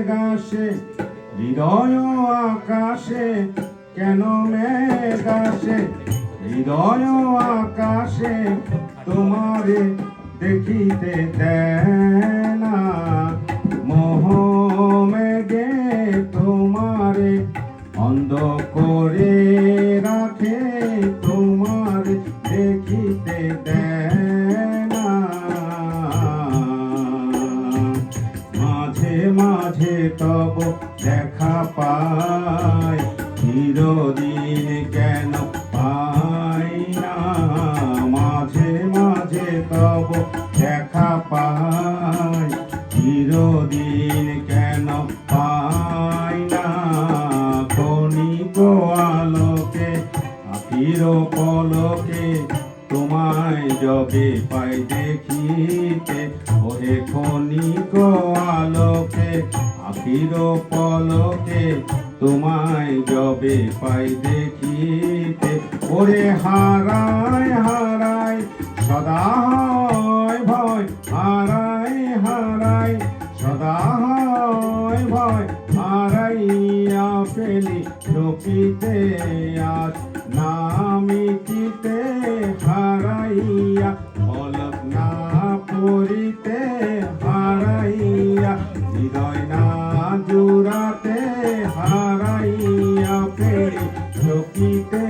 গাছে হৃদয় আকাশে, কেন মেঘ আসে হৃদয় আকাশে, তোমারে দেখিতে দেয় না। মোহ মেঘে তোমারে অন্ধ করে রাখে, তোমারে দেখিতে দেয় না। মাঝে মাঝে তব দেখা পাই, চিরদিন কেন পাই না। মাঝে মাঝে তব দেখা পাই, চিরদিন কেন পাই না। ক্ষণিক আলোকে আখির পলকে, তোমায় যবে পাই দেখিতে। ওহে ক্ষণিক আলোকে আখির পলকে, তোমায় যবে পাই দেখিতে। ওরে হারায় হারায় সদা হয় ভয়, হারায় হারায় সদা হয় ভয়। হারাইয়া ফেলি চকিতে আজ নামিতে, হারাইয়া পলক না পড়িতে। হারাইয়া হৃদয় না জুড়াতে, হারাইয়া ফেলি চকিতে।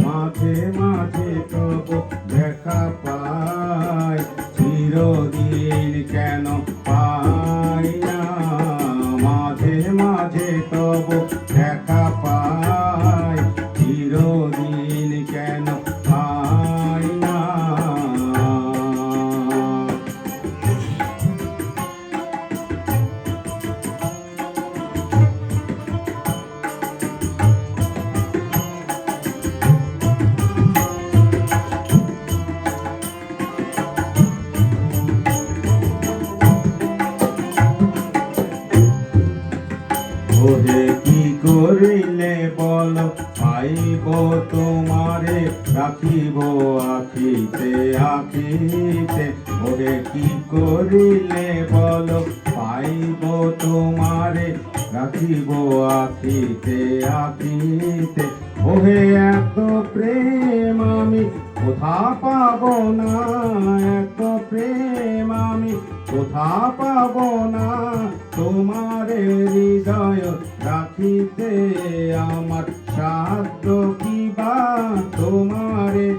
মাঝে মাঝে তব দেখা পাই, চিরদিন কেন পাই না। মাঝে মাঝে তব দেখা পাই, চিরদিন কেন পাই না। ওহে কি করিলে বল পাইব তোমারে, রাখিব আখিতে আখিতে। ওহে কি করিলে বল পাইব তোমারে, রাখিব আখিতে আখিতে। ওহে এত প্রেম আমি কোথা পাব না, এত প্রেম আমি কোথা পাব না। তোমারে হৃদয় রাখিতে আমার সাধ্য কি বা, তোমারে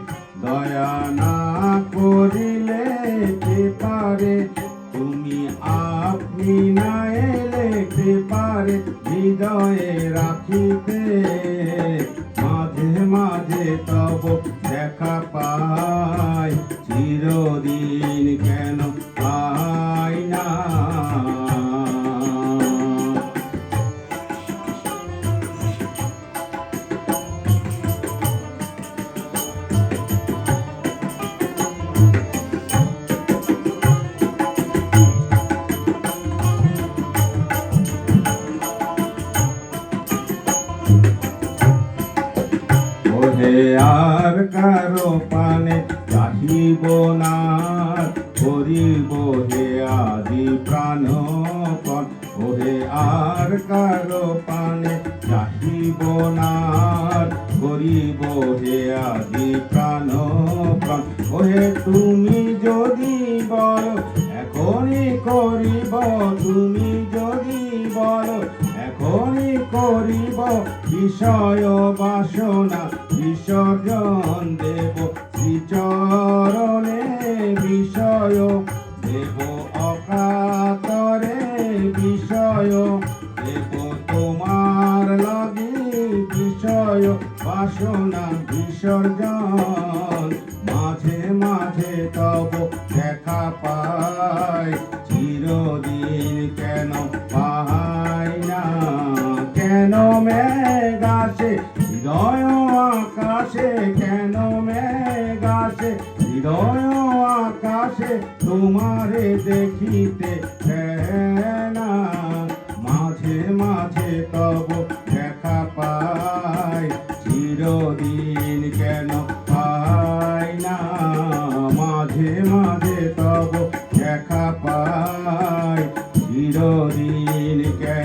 দয়া না করিলে কে পারে। তুমি আপনি না এলে কে পারে হৃদয়ে রাখিতে। মাঝে মাঝে তব দেখা পাই, চিরদিন কেন পাই না। ওহে আর কারো পানে চাহিব না, করিব হে আদি প্রাণপণ। ওহে আর কারো পানে চাহিব না, করিব হে আদি প্রাণপণ। ওহে তুমি যদি বলো এখনই করিব, তুমি যদি বলো এখনই করিব। বিষয় বাসনা বিসর্জন দেব শ্রীচরণে, বিষয় দেব অকাতরে। বিষয় দেব তোমার লাগি, বিষয় বাসনা বিসর্জন। মাঝে মাঝে তব দেখা পাই, চিরদিন কেন পাই না। কেন মেঘ আসে হৃদয় আকাশে, কেন মেঘ আসে হৃদয় আকাশে, তোমারে দেখিতে দেয় না। মাঝে মাঝে তব দেখা পাই, চিরদিন কেন দিন কেন